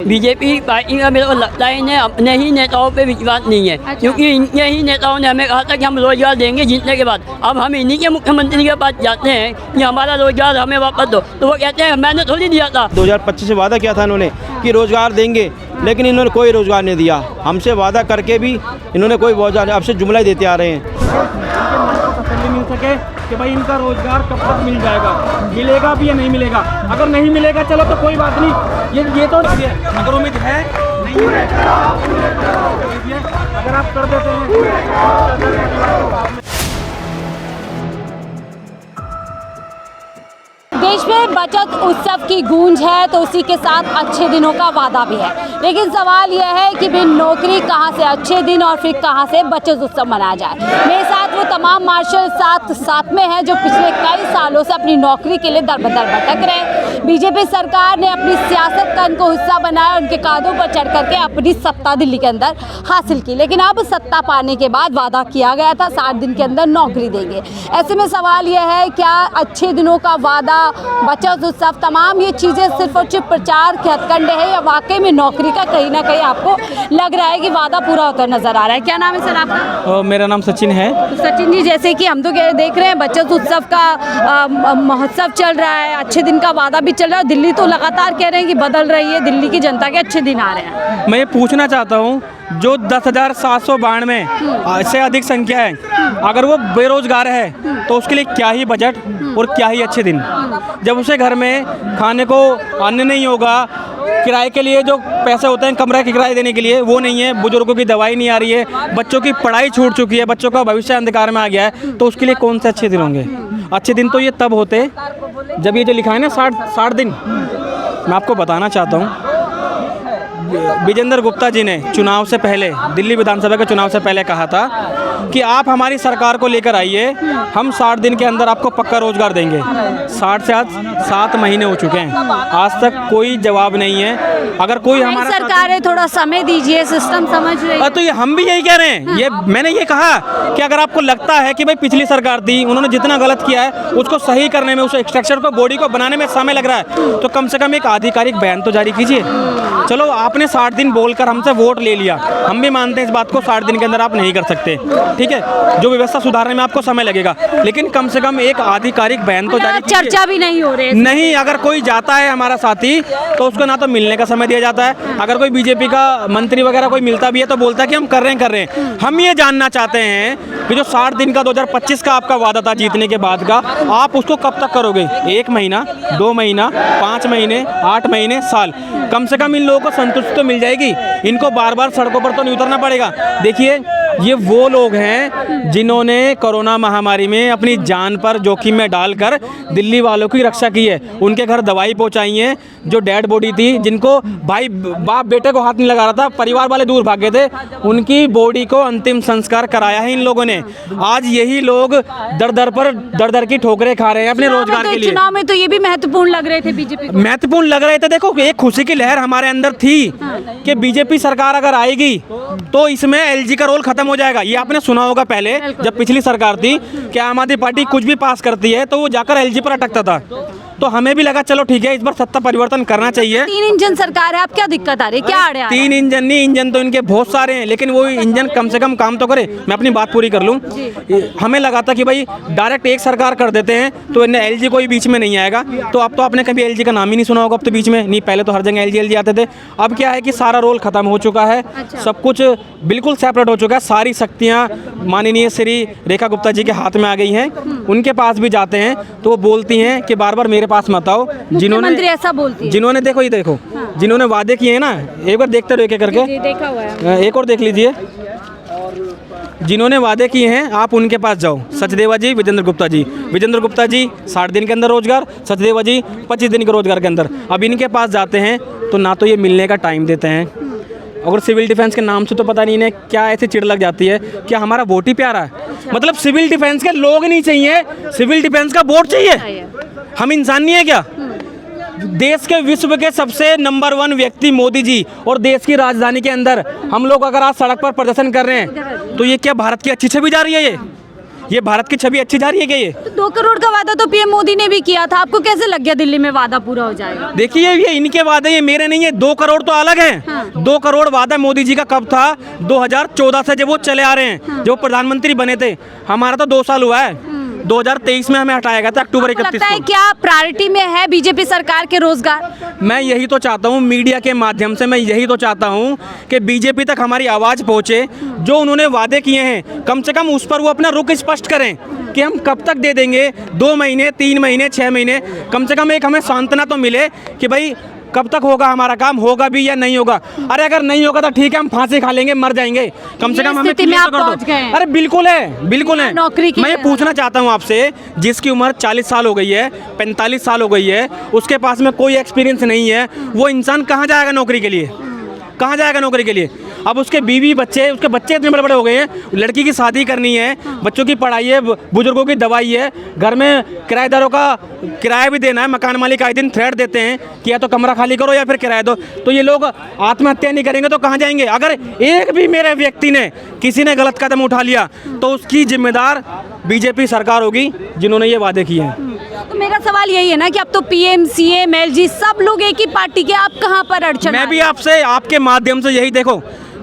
BJP party का मेरे को लगता है इन्हें अपने ही नेताओं पे विश्वास नहीं है। अच्छा। क्योंकि इनके ही नेताओं ने हमें कहा था कि हम रोजगार देंगे जीतने के बाद। अब हम इन्हीं के मुख्यमंत्री के पास जाते हैं कि हमारा रोजगार हमें वापस दो, तो वो कहते हैं मैंने थोड़ी दिया था। 2025 से वादा किया था इन्होंने कि रोजगार देंगे, लेकिन इन्होंने कोई रोजगार नहीं दिया। हमसे वादा करके भी इन्होंने कोई रोजगार नहीं, अब से जुमला ही देते आ रहे हैं। तसल्ली मिल सके कि भाई इनका रोजगार कब तक मिल जाएगा, मिलेगा भी या नहीं मिलेगा। अगर नहीं मिलेगा चलो तो कोई बात नहीं, ये तो अगर उम्मीद है नहीं है, अगर आप कर देते हैं। देश में बचत उत्सव की गूंज है तो उसी के साथ अच्छे दिनों का वादा भी है, लेकिन सवाल यह है कि बिन नौकरी कहां से अच्छे दिन और फिर कहां से बचत उत्सव मनाया जाए। मेरे साथ वो तमाम मार्शल साथ में हैं जो पिछले कई सालों से अपनी नौकरी के लिए दर बदर भटक रहे हैं। बीजेपी सरकार ने अपनी सियासत का इनको हिस्सा बनाया, उनके कांधों पर चढ़ करके अपनी सत्ता दिल्ली के अंदर हासिल की, लेकिन अब सत्ता पाने के बाद वादा किया गया था 60 दिन के अंदर नौकरी देंगे। ऐसे में सवाल यह है क्या अच्छे दिनों का वादा, बचत उत्सव, तमाम ये चीज़ें सिर्फ और सिर्फ प्रचार के हथकंडे हैं या वाकई में नौकरी का कहीं ना कहीं आपको लग रहा है कि वादा पूरा होता नजर आ रहा है? क्या नाम है सर आपका? मेरा नाम सचिन है। तो सचिन जी, जैसे कि हम तो देख रहे हैं बचत उत्सव का महोत्सव चल रहा है, अच्छे दिन का वादा भी चल रहा है, दिल्ली तो लगातार कह रहे हैं कि बदल रही है, दिल्ली की जनता के अच्छे दिन आ रहे हैं। मैं ये पूछना चाहता हूँ, जो 10,792 से अधिक संख्या है, अगर वो बेरोजगार है तो उसके लिए क्या ही बजट और क्या ही अच्छे दिन। जब उसे घर में खाने को अन्न नहीं होगा, किराए के लिए जो पैसे होते हैं कमरा के किराए देने के लिए वो नहीं है, बुजुर्गों की दवाई नहीं आ रही है, बच्चों की पढ़ाई छूट चुकी है, बच्चों का भविष्य अंधकार में आ गया है, तो उसके लिए कौन से अच्छे दिन होंगे? अच्छे दिन तो ये तब होते जब ये जो लिखा है ना 60 दिन, मैं आपको बताना चाहता हूँ, विजेंद्र गुप्ता जी ने चुनाव से पहले, दिल्ली विधानसभा के चुनाव से पहले कहा था कि आप हमारी सरकार को लेकर आइए, हम 60 दिन के अंदर आपको पक्का रोजगार देंगे। 60 से आज 7 महीने हो चुके हैं, आज तक कोई जवाब नहीं है। अगर कोई हमारा सरकार है, थोड़ा समय दीजिए, सिस्टम समझ रही है। तो ये हम भी यही कह रहे हैं। ये मैंने ये कहा कि अगर आपको लगता है कि भाई पिछली सरकार थी, उन्होंने जितना गलत किया है उसको सही करने में, उस स्ट्रक्चर को, बॉडी को बनाने में समय लग रहा है, तो कम से कम एक आधिकारिक बयान तो जारी कीजिए। चलो आपने 60 दिन बोलकर हमसे वोट ले लिया, हम भी मानते हैं इस बात को, 60 दिन के अंदर आप नहीं कर सकते, ठीक है, जो व्यवस्था सुधारने में आपको समय लगेगा, लेकिन कम से कम एक आधिकारिक बयान तो जारी कीजिए। चर्चा भी नहीं हो रही नहीं, अगर कोई जाता है हमारा साथी तो उसको ना तो मिलने का समय दिया जाता है, अगर कोई बीजेपी का मंत्री वगैरह कोई मिलता भी है तो बोलता है कि हम कर रहे हैं। हम ये जानना चाहते हैं कि जो 60 दिन का 2025 का आपका वादा था जीतने के बाद का, आप उसको कब तक करोगे? 1 महीना, 2 महीना, 5 महीने, 8 महीने, साल? कम से कम इन लोगों को संतुष्टि तो मिल जाएगी, इनको बार बार सड़कों पर तो नहीं उतरना पड़ेगा। देखिए, ये वो लोग हैं जिन्होंने कोरोना महामारी में अपनी जान पर जोखिम में डालकर दिल्ली वालों की रक्षा की है, उनके घर दवाई पहुंचाई है, जो डेड बॉडी थी, जिनको भाई बाप बेटे को हाथ नहीं लगा रहा था, परिवार वाले दूर भाग गए थे, उनकी बॉडी को अंतिम संस्कार कराया है इन लोगों ने। आज यही लोग दर दर की ठोकरें खा रहे हैं अपने रोजगार के लिए। चुनाव में तो ये भी महत्वपूर्ण लग रहे थे बीजेपी को। महत्वपूर्ण लग रहे थे। देखो, एक खुशी की लहर हमारे अंदर थी कि बीजेपी सरकार अगर आएगी तो इसमें एलजी का रोल खत्म हो जाएगा। ये आपने सुना होगा पहले, जब पिछली सरकार थी कि आम आदमी पार्टी कुछ भी पास करती है तो वो जाकर एलजी पर अटकता था, तो हमें भी लगा चलो ठीक है, इस बार सत्ता परिवर्तन करना चाहिए। 3 इंजन सरकार है, आप क्या दिक्कत आ रही है, क्या अड़े आ रहा है? 3 इंजन नहीं, इंजन तो इनके बहुत सारे हैं, लेकिन वो इंजन कम से कम काम तो करे। मैं अपनी बात पूरी कर लूं। हमें लगा था कि भाई डायरेक्ट एक सरकार कर देते हैं तो इन्हें एलजी कोई बीच में नहीं आएगा, तो अब तो आपने कभी एलजी का नाम ही नहीं सुना होगा अब तो बीच में नहीं, पहले तो हर जगह एलजी आते थे। अब क्या है कि सारा रोल खत्म हो चुका है, सब कुछ बिल्कुल सेपरेट हो चुका है, सारी शक्तियाँ माननीय श्री रेखा गुप्ता जी के हाथ में आ गई हैं। उनके पास भी जाते हैं तो वो बोलती हैं कि बार बार मेरे पास मत आओ। मुख्यमंत्री ऐसा बोलती है। जिन्होंने देखो, ये देखो, जिन्होंने वादे किए हैं ना, एक बार देखते रहो एक करके, देखा हुआ है, एक और देख लीजिए। जिन्होंने वादे किए हैं आप उनके पास जाओ, सचदेवा जी, विजेंद्र गुप्ता जी। विजेंद्र गुप्ता जी 60 दिन के अंदर रोजगार, सचदेवा जी 25 दिन के रोजगार के अंदर। अब इनके पास जाते हैं तो ना तो ये मिलने का टाइम देते हैं, अगर सिविल डिफेंस के नाम से तो पता नहीं इन्हें क्या ऐसी चिढ़ लग जाती है कि हमारा वोट ही प्यारा है। मतलब सिविल डिफेंस के लोग नहीं चाहिए, सिविल डिफेंस का वोट चाहिए। हम इंसान नहीं है क्या? देश के, विश्व के सबसे नंबर 1 व्यक्ति मोदी जी, और देश की राजधानी के अंदर हम लोग अगर आज सड़क पर प्रदर्शन कर रहे हैं तो ये क्या भारत की अच्छी छवि जा रही है? ये भारत की छवि अच्छी जा रही है क्या ये? तो 2 करोड़ का वादा तो पीएम मोदी ने भी किया था, आपको कैसे लग गया दिल्ली में वादा पूरा हो जाएगा? देखिए ये इनके वादे, ये मेरे नहीं है। 2 करोड़ तो अलग है। हाँ। 2 करोड़ वादा मोदी जी का कब था? 2014 से जब वो चले आ रहे हैं, हाँ। जब वो प्रधानमंत्री बने थे। हमारा तो 2 साल हुआ है। 2023 में हमें हटाया गया था अक्टूबर आपको 31 लगता है को। क्या प्रायोरिटी में है बीजेपी सरकार के रोजगार? मैं यही तो चाहता हूँ, मीडिया के माध्यम से मैं यही तो चाहता हूँ कि बीजेपी तक हमारी आवाज़ पहुँचे। जो उन्होंने वादे किए हैं कम से कम उस पर वो अपना रुख स्पष्ट करें कि हम कब तक दे देंगे। 2 महीने, 3 महीने, 6 महीने, कम से कम एक हमें सांत्वना तो मिले कि भाई कब तक होगा हमारा काम, होगा भी या नहीं होगा। अरे अगर नहीं होगा तो ठीक है, हम फांसी खा लेंगे, मर जाएंगे, कम से ये कम हमें स्थिति में clear आप तो कर दो। पहुंच गए हैं। अरे बिल्कुल है, बिल्कुल है। नौकरी की मैं ये पूछना चाहता हूँ आपसे, जिसकी उम्र 40 साल हो गई है, 45 साल हो गई है, उसके पास में कोई एक्सपीरियंस नहीं है, वो इंसान कहाँ जाएगा नौकरी के लिए? कहाँ जाएगा नौकरी के लिए? अब उसके बीवी बच्चे, उसके बच्चे इतने बड़े बड़े हो गए हैं, लड़की की शादी करनी है, बच्चों की पढ़ाई है, बुजुर्गों की दवाई है, घर में किराएदारों का किराया भी देना है। मकान मालिक आए दिन थ्रेट देते हैं कि या तो कमरा खाली करो या फिर किराया दो। तो ये लोग आत्महत्या नहीं करेंगे तो कहाँ जाएंगे? अगर एक भी मेरे व्यक्ति ने, किसी ने गलत कदम उठा लिया तो उसकी जिम्मेदार बीजेपी सरकार होगी जिन्होंने ये वादे किए हैं। तो मेरा सवाल यही है ना कि अब तो पीएम, सीएम, एलजी सब लोग एक ही पार्टी के, आप कहाँ पर अड़चन? मैं भी आपसे, आपके माध्यम से यही, देखो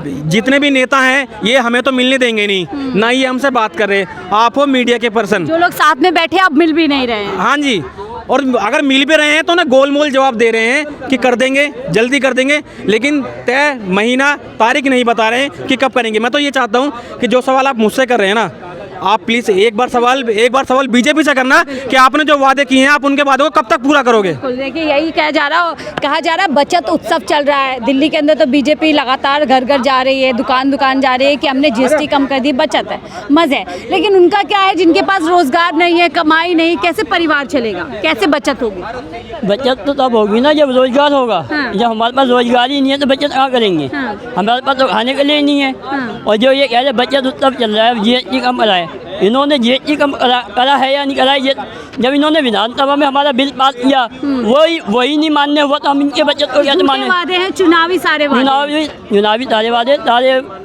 जितने भी नेता हैं ये हमें तो मिलने देंगे नहीं, ना ये हमसे बात कर रहे। आप हो मीडिया के पर्सन, जो लोग साथ में बैठे अब मिल भी नहीं रहे हैं। हाँ जी, और अगर मिल भी रहे हैं तो ना गोलमोल जवाब दे रहे हैं कि कर देंगे, जल्दी कर देंगे, लेकिन तय महीना तारीख नहीं बता रहे हैं कि कब करेंगे। मैं तो ये चाहता हूँ कि जो सवाल आप मुझसे कर रहे हैं ना, आप प्लीज एक बार सवाल बीजेपी से करना कि आपने जो वादे किए हैं आप उनके वादों को कब तक पूरा करोगे। देखिए यही कहा जा रहा है बचत उत्सव चल रहा है दिल्ली के अंदर। तो बीजेपी लगातार घर घर जा रही है, दुकान दुकान जा रही है कि हमने जीएसटी कम कर दी, बचत है, मजे है। लेकिन उनका क्या है, जिनके पास रोजगार नहीं है, कमाई नहीं, कैसे परिवार चलेगा, कैसे बचत होगी? बचत तो तब होगी ना जब रोजगार होगा। हाँ। जब हमारे पास रोजगार ही नहीं है तो बचत कहाँ करेंगे? हाँ। हमारे पास तो खाने के लिए नहीं है। हाँ। और जो ये कह रहे बचत उत्सव चल रहा है, जीएसटी कम कराए, इन्होंने जीएसटी कम करा है या नहीं करा? ये जब इन्होंने विधानसभा में हमारा बिल पास किया वही नहीं मानने हुआ तो हम इनके बचत को कैसे माने? वादे हैं चुनावी, सारे वादे, चुनावी सारे वादे,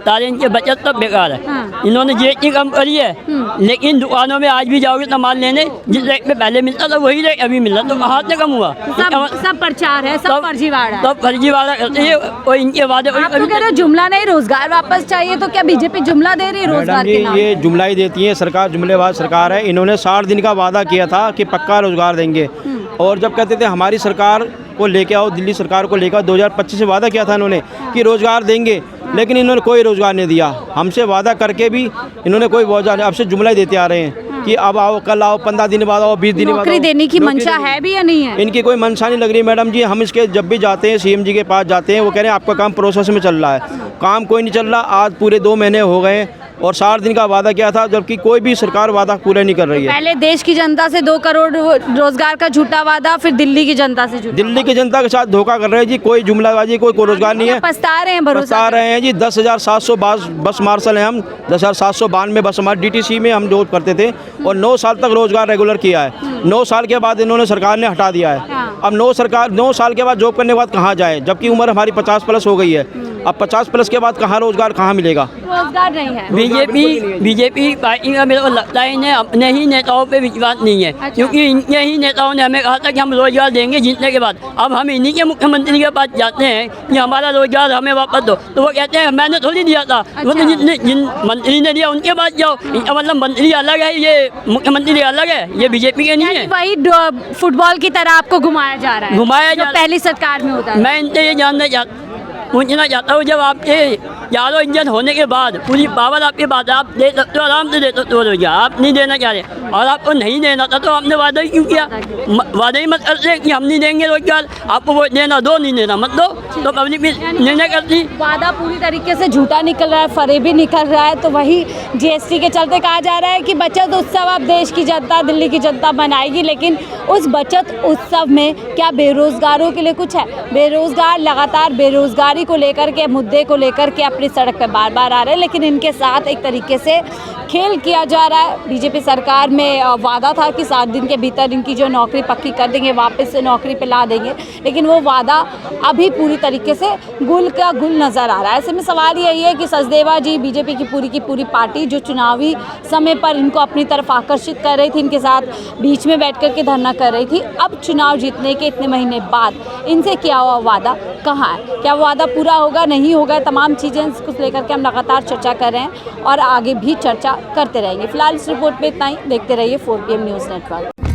सारे इनके बचत सब बेकार है। हाँ। इन्होंने जीएसटी कम करी है, लेकिन दुकानों में आज भी जाओगे सामान लेने, जिस रेट पे पहले मिलता था वही रेट अभी मिल रहा, तो कहाँ से कम हुआ? सब प्रचार है, सब फर्जीवाड़ा है। सब फर्जीवाड़ा करते हैं और इनके वादे। आप तो कह रहे हो जुमला नहीं, रोजगार वापस चाहिए, तो क्या बीजेपी जुमला दे रही है रोजगार मैडम के नाम? जी ये जुमला ही देती है सरकार, जुमलेबाज सरकार है। इन्होंने 60 दिन का वादा किया था कि पक्का रोजगार देंगे, और जब कहते थे हमारी सरकार को लेके आओ, दिल्ली सरकार को लेकर 2025 से वादा किया था इन्होंने कि रोजगार देंगे, लेकिन इन्होंने कोई रोजगार नहीं दिया। हमसे वादा करके भी इन्होंने कोई रोजगार, अब से जुमला ही देते आ रहे हैं कि अब आओ, कल आओ, 15 दिन बाद आओ, 20 दिन बाद आओ। नौकरी देने की मंशा है भी या नहीं है? इनकी कोई मंशा नहीं लग रही मैडम जी। हम इसके जब भी जाते हैं सीएम जी के पास जाते हैं, वो कह रहे हैं आपका काम प्रोसेस में चल रहा है। काम कोई नहीं चल रहा। आज पूरे 2 महीने हो गए और 60 दिन का वादा किया था, जबकि कोई भी सरकार वादा पूरा नहीं कर रही है। पहले देश की जनता से 2 करोड़ रोजगार का झूठा वादा, फिर दिल्ली की जनता से झूठा। दिल्ली की जनता के साथ धोखा कर रहे हैं जी, कोई जुमलाबाजी, कोई रोजगार नहीं है। पछता रहे हैं, भरोसा बता रहे हैं जी। 10,700 बस मार्शल हैं हम, 10,792 बस हमारे डीटीसी में हम जॉब करते थे, और 9 साल तक रोजगार रेगुलर किया है। 9 साल के बाद इन्होंने सरकार ने हटा दिया है। अब 9 साल के बाद जॉब करने के बाद कहाँ जाए, जबकि उम्र हमारी 50+ हो गई है। अब 50+ के बाद कहाँ रोजगार, कहाँ मिलेगा? रोजगार नहीं है। बीजेपी पार्टी का मेरे को लगता है इन्हें अपने ही नेताओं पे विश्वास नहीं है। अच्छा। क्योंकि इनके ही नेताओं ने हमें कहा था कि हम रोजगार देंगे जीतने के बाद। अब हम इन्हीं के मुख्यमंत्री के पास जाते हैं कि हमारा रोजगार हमें वापस दो, तो वो कहते हैं मैंने थोड़ी दिया था। वो तो जिन मंत्री ने दिया उनके पास जाओ। इनका मतलब मंत्री अलग है, ये मुख्यमंत्री अलग है, ये बीजेपी के नहीं है। वही फुटबॉल की तरह आपको घुमाया जा रहा है, घुमाया जो जा- पहली सरकार में होता है। मैं इनसे ये पूछना चाहता हूँ, जब आपके चारों इंजन होने के बाद पूरी पावर आपके पास, आप दे सकते हो, आराम से दे सकते हो रोजगार, आप नहीं देना चाह रहे, और आपको नहीं देना था तो आपने वादा ही क्यों किया? वादा ही मत करते कि हम नहीं देंगे रोजगार, आपको वो देना दो, नहीं देना मत दो, तो पब्लिक भी निर्णय करती। वादा पूरी तरीके से झूठा निकल रहा है, फरेबी निकल रहा है। तो वही जीएसटी के चलते कहा जा रहा है कि बचत उत्सव अब देश की जनता, दिल्ली की जनता मनाएगी, लेकिन उस बचत उत्सव में क्या बेरोजगारों के लिए कुछ है? बेरोजगार लगातार बेरोजगारी को लेकर के, मुद्दे को लेकर के अपनी सड़क पर बार बार आ रहे हैं, लेकिन इनके साथ एक तरीके से खेल किया जा रहा है। बीजेपी सरकार में वादा था कि 7 दिन के भीतर इनकी जो नौकरी पक्की कर देंगे, वापस से नौकरी पे ला देंगे, लेकिन वो वादा अभी पूरी तरीके से गुल का गुल नज़र आ रहा है। ऐसे में सवाल यही है कि सचदेवा जी, बीजेपी की पूरी पार्टी जो चुनावी समय पर इनको अपनी तरफ आकर्षित कर रही थी, इनके साथ बीच में बैठ कर के धरना कर रही थी, अब चुनाव जीतने के इतने महीने बाद इनसे किया हुआ वादा कहाँ है? क्या वो वादा पूरा होगा, नहीं होगा? तमाम चीज़ें कुछ लेकर के हम लगातार चर्चा कर रहे हैं और आगे भी चर्चा करते रहेंगे। फिलहाल इस रिपोर्ट पे इतना ही। देखते रहिए 4PM न्यूज़ नेटवर्क।